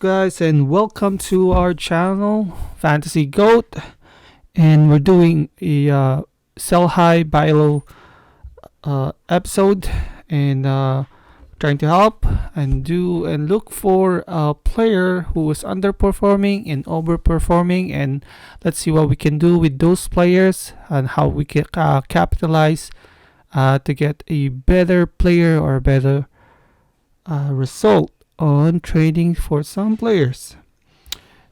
Guys, and welcome to our channel, Fantasy Goat. And we're doing a sell high, buy low episode, and trying to help and do and look for a player who is underperforming and overperforming. And let's see what we can do with those players and how we can capitalize to get a better player or a better result on trading for some players.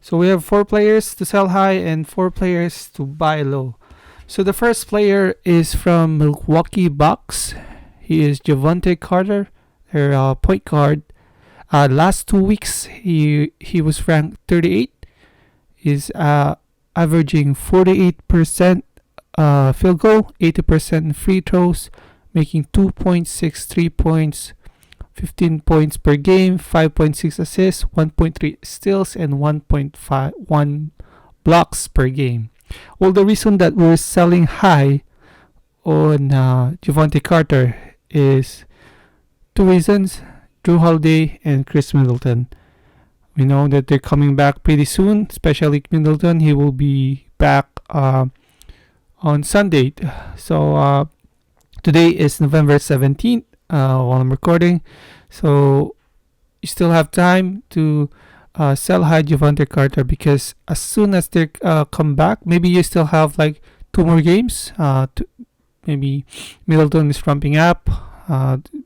So we have 4 players to sell high and 4 players to buy low. So the first player is from Milwaukee Bucks. He is Javante Carter, their point guard. Last 2 weeks, he was ranked 38. He's averaging 48% field goal, 80% free throws, making 2.63 points, 15 points per game, 5.6 assists, 1.3 steals, and 1.51 blocks per game. Well, the reason that we're selling high on Javante Carter is 2 reasons: Drew Holiday and Chris Middleton. We know that they're coming back pretty soon, especially Middleton. He will be back on Sunday. So today is November 17th while I'm recording. So you still have time to sell high Javante Carter, because as soon as they come back, maybe you still have like 2 more games. Maybe Middleton is ramping up,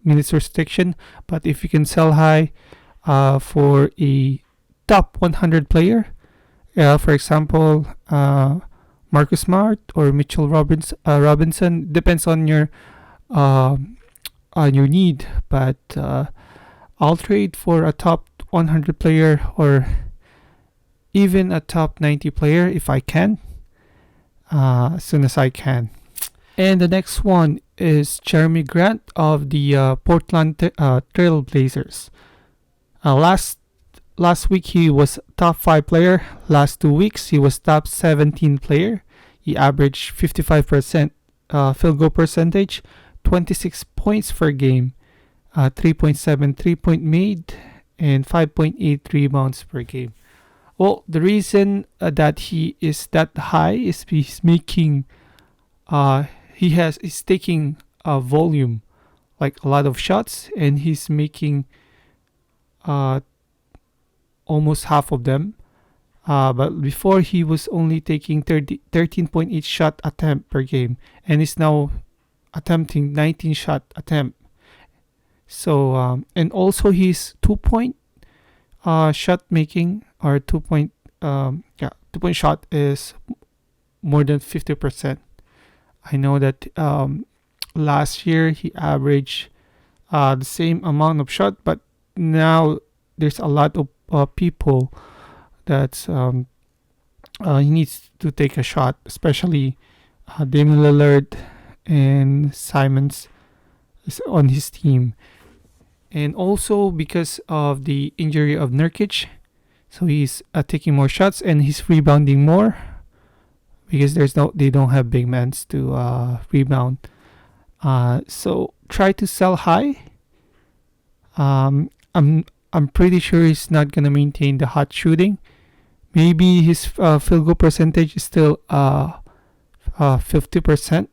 minutes restriction. But if you can sell high for a top 100 player, for example, Marcus Smart or Mitchell Robinson, depends on your need. But I'll trade for a top 100 player or even a top 90 player if I can, as soon as I can. And the next one is Jeremy Grant of the Portland Trail Blazers. Last week he was top 5 player. Last 2 weeks he was top 17 player. He averaged 55% field goal percentage, 26 points per game, 3.7 3-point made, and 5.8 rebounds per game. Well, the reason that he is that high is he's making he's taking volume, like a lot of shots, and he's making almost half of them. But before he was only taking 13.8 shot attempt per game, and is now attempting 19 shot attempt. So and also his 2-point shot making, or 2-point 2-point shot is more than 50%. I know that last year he averaged the same amount of shot, but now there's a lot of people that he needs to take a shot, especially Damian Lillard and Simons is on his team. And also because of the injury of Nurkic, so he's taking more shots and he's rebounding more, because they don't have big men to rebound. So try to sell high. I'm pretty sure he's not gonna maintain the hot shooting. Maybe his field goal percentage is still 50%,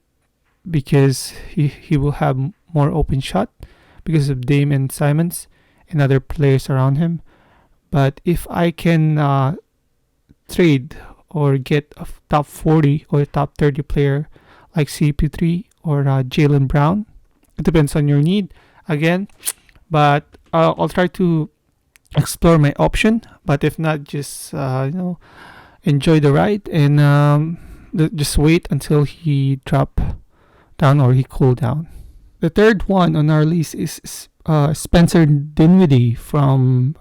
because he will have more open shot because of Dame and Simons and other players around him. But if I can trade or get a top 40 or top 30 player like CP3 or Jaylen Brown, it depends on your need again. But I'll try to explore my option. But if not, just enjoy the ride and just wait until he drop down or he cool down. The third one on our list is Spencer Dinwiddie from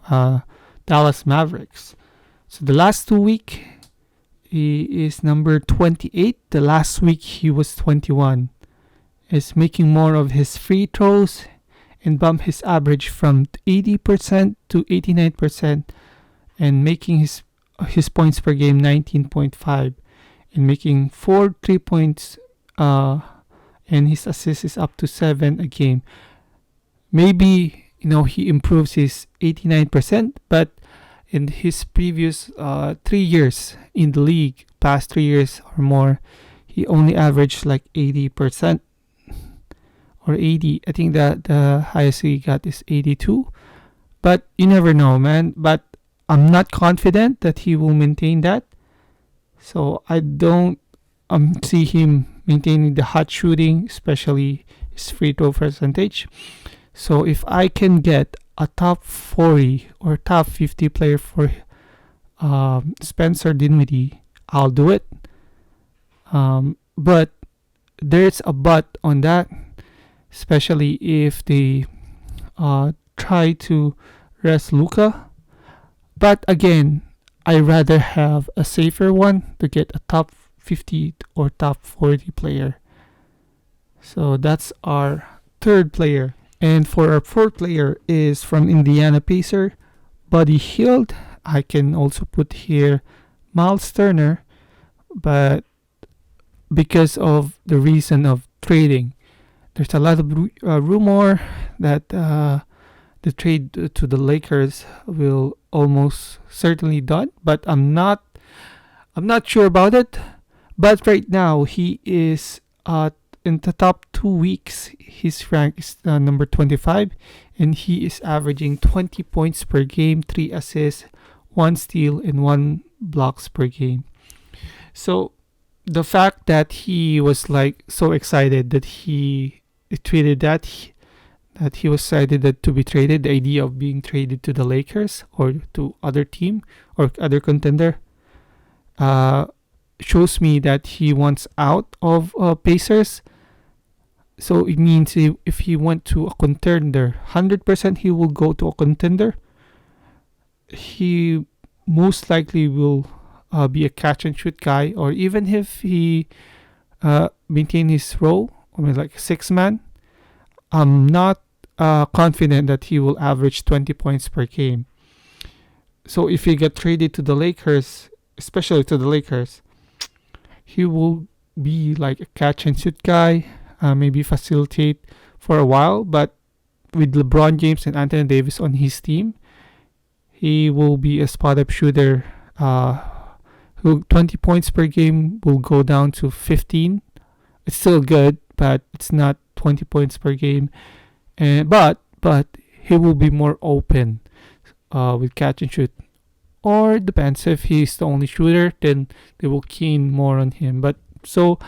Dallas Mavericks. So the last 2 weeks he is number 28. The last week he was 21. Is making more of his free throws and bump his average from 80% to 89%, and making his points per game 19.5, and making 4 3-points, and his assist is up to 7 a game. Maybe he improves his 89%, but in his previous 3 years in the league, past 3 years or more, he only averaged like 80% or 80. I think that the highest he got is 82. But you never know, man. But I'm not confident that he will maintain that. So I don't see him maintaining the hot shooting, especially his free throw percentage. So if I can get a top 40 or top 50 player for Spencer Dinwiddie, I'll do it. But there's a but on that, especially if they try to rest Luka. But again, I rather have a safer one to get a top 50 or top 40 player. So that's our third player. And for our fourth player is from Indiana Pacer, Buddy Hield. I can also put here Miles Turner, but because of the reason of trading, there's a lot of rumor that the trade to the Lakers will almost certainly done, but I'm not sure about it. But right now he is in the top 2 weeks. His rank is number 25, and he is averaging 20 points per game, 3 assists, 1 steal, and 1 blocks per game. So the fact that he was like so excited that he tweeted that he was excited that to be traded, the idea of being traded to the Lakers or to other team or other contender, uh, shows me that he wants out of Pacers. So it means if he went to a contender, 100% he will go to a contender. He most likely will be a catch and shoot guy, or even if he maintain his role, I mean like 6 man, I'm not confident that he will average 20 points per game. So if he get traded to the Lakers, especially to the Lakers, he will be like a catch and shoot guy, maybe facilitate for a while. But with LeBron James and Anthony Davis on his team, he will be a spot up shooter. Who 20 points per game will go down to 15. It's still good, but it's not 20 points per game. And but he will be more open with catch and shoot. Or depends, if he's the only shooter, then they will keen more on him. But so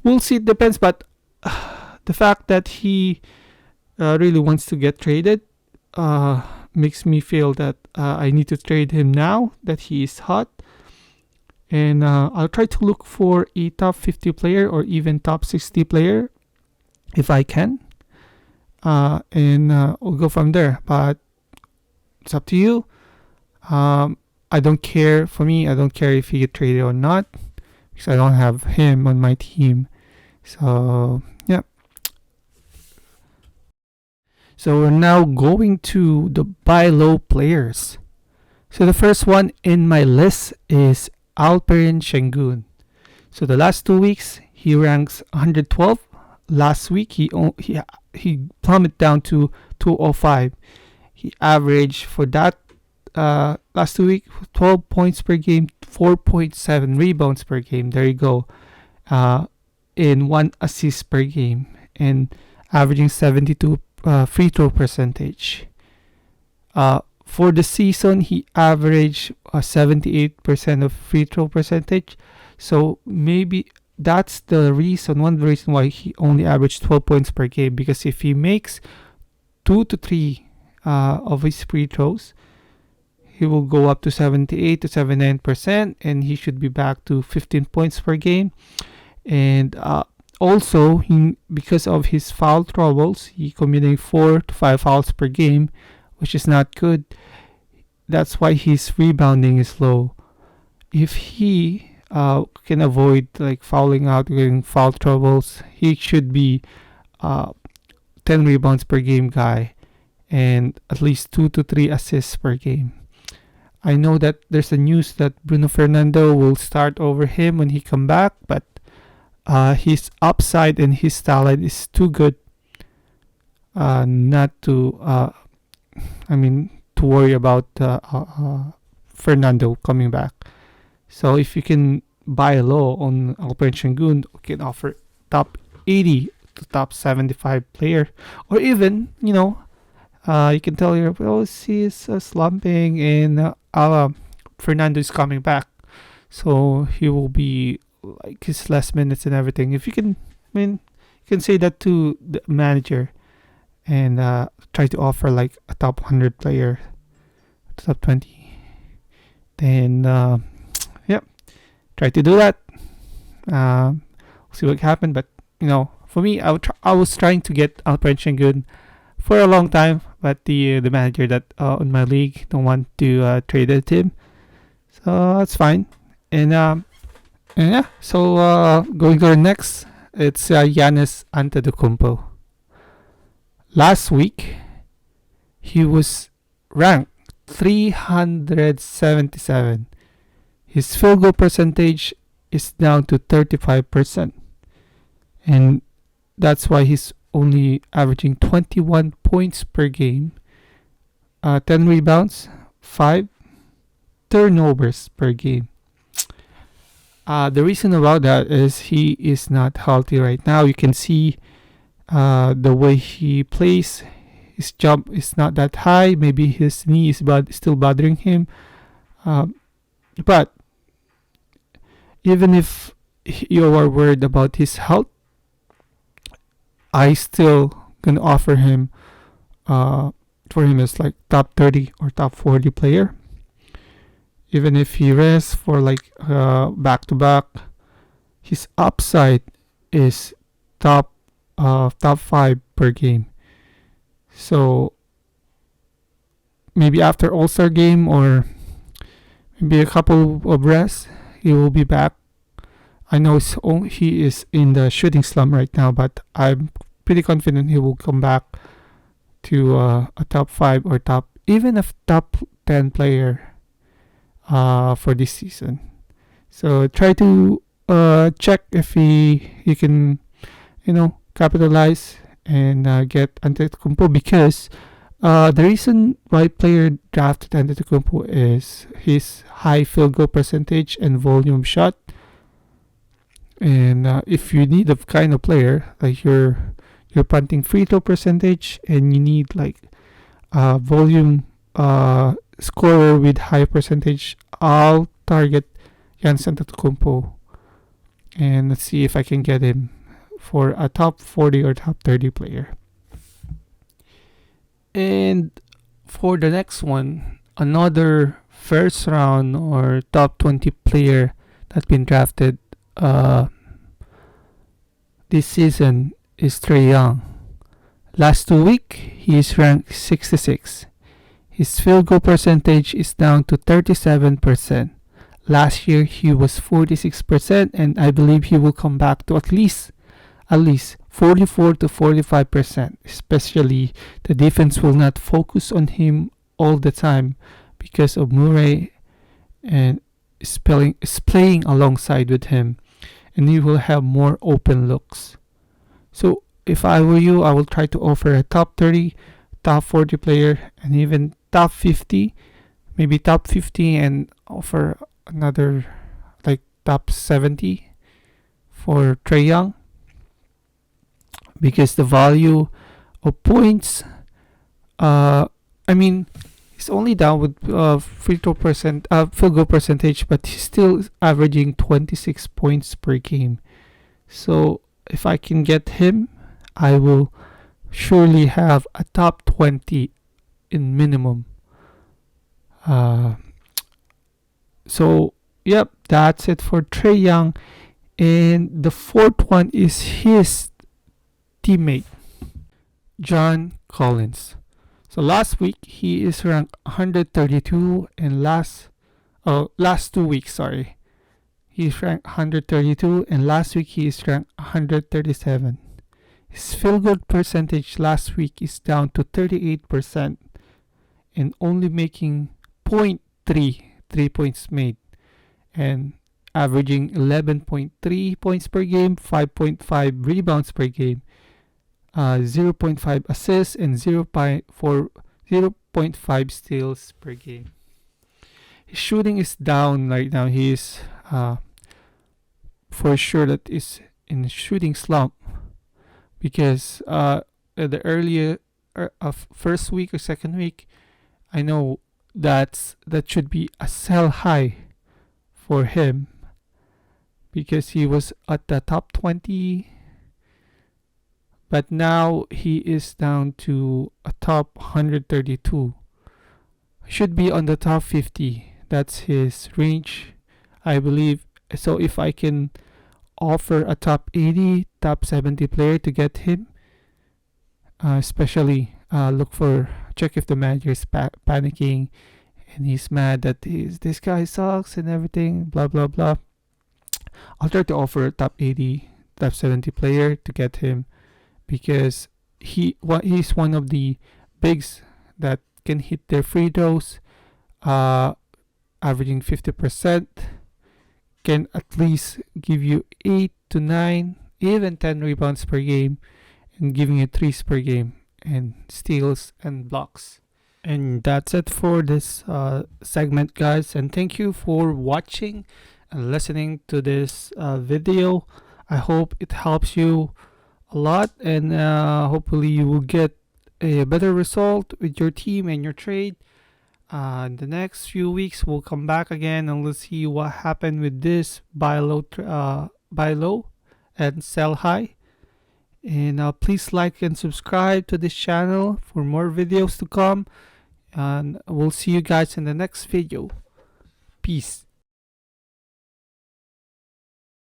we'll see. It depends. But the fact that he really wants to get traded makes me feel that I need to trade him now that he is hot. And I'll try to look for a top 50 player or even top 60 player if I can. And we'll go from there. But it's up to you. I don't care. For me, I don't care if he get traded or not, because I don't have him on my team. So yeah. So we're now going to the buy low players. So the first one in my list is Alperen Şengün. So the last 2 weeks he ranks 112. Last week he plummeted down to 205. He averaged for that last 2 weeks 12 points per game, 4.7 rebounds per game. There you go. In 1 assist per game and averaging 72 free throw percentage. For the season, he averaged 78% of free throw percentage. So maybe that's the reason, one reason why he only averaged 12 points per game. Because if he makes 2 to 3 of his free throws, he will go up to 78 to 79%, and he should be back to 15 points per game. And also, because of his foul troubles, he committing 4 to 5 fouls per game, which is not good. That's why his rebounding is low. If he can avoid like fouling out, getting foul troubles, he should be 10 rebounds per game guy and at least 2 to 3 assists per game. I know that there's a news that Bruno Fernando will start over him when he come back, but his upside and his talent is too good not to to worry about Fernando coming back. So if you can buy low on Alperen Şengün, you can offer top 80 to top 75 player, or even you can tell your he's slumping and Fernando is coming back, so he will be like his last minutes and everything. If you can, you can say that to the manager and try to offer like a top 100 player, top 20. Then yep, try to do that. See what happened. But for me, I was trying to get Alperen Şengün for a long time, but the manager that on my league don't want to trade him, so that's fine. And yeah, so going to the next, it's Giannis Antetokounmpo. Last week, he was ranked 377. His field goal percentage is down to 35%. And that's why he's only averaging 21 points per game, 10 rebounds, 5 turnovers per game. The reason about that is he is not healthy right now. You can see the way he plays. His jump is not that high. Maybe his knee is still bothering him. But even if you are worried about his health, I still gonna offer him for him as like top 30 or top 40 player. Even if he rests for like back to back, his upside is top 5 per game. So maybe after All-Star game or maybe a couple of rests, he will be back. I know he is in the shooting slump right now, but I'm pretty confident he will come back to a top 5 or even a top 10 player for this season. So try to check if he can capitalize and get Antetokounmpo, because the reason why player drafted Antetokounmpo is his high field goal percentage and volume shot. And if you need a kind of player like you're punting free throw percentage and you need like volume scorer with high percentage, I'll target Giannis Antetokounmpo and let's see if I can get him for a top 40 or top 30 player. And for the next one, another first round or top 20 player that's been drafted this season is Trae Young. Last 2 weeks, he is ranked 66. His field goal percentage is down to 37%. Last year, he was 46%, and I believe he will come back to at least 44 to 45%. Especially, the defense will not focus on him all the time because of Murray and is playing alongside with him, and he will have more open looks. So if I were you, I will try to offer a top 30, top 40 player, and even top 50, maybe top 50, and offer another like top 70 for Trae Young, because the value of points, he's only down with field goal percentage, but he's still averaging 26 points per game. So if I can get him, I will surely have a top 20 in minimum. So yep, that's it for Trae Young. And the fourth one is his teammate, John Collins. So last week he is ranked 132, and last 2 weeks, he's ranked 132, and last week he is ranked 137. His field goal percentage last week is down to 38% and only making 0.3 points made, and averaging 11.3 points per game, 5.5 rebounds per game, 0.5 assists, and 0.5 steals per game. his shooting is down right now. He is for sure that is in a shooting slump because the earlier of first week or second week, I know that should be a sell high for him because he was at the top 20, but now he is down to a top 132. Should be on the top 50. That's his range, I believe. So if I can offer a top 80, top 70 player to get him, especially check if the manager is panicking and he's mad that this guy sucks and everything, blah blah blah. I'll try to offer a top 80, top 70 player to get him because he's one of the bigs that can hit their free throws, averaging 50%, can at least give you 8 to 9, even 10 rebounds per game, and giving you threes per game, and steals and blocks. And that's it for this segment, guys. And thank you for watching and listening to this video. I hope it helps you a lot, and hopefully you will get a better result with your team and your trade. In the next few weeks, we'll come back again and let's see what happened with this buy low and sell high. And please like and subscribe to this channel for more videos to come. And we'll see you guys in the next video. Peace.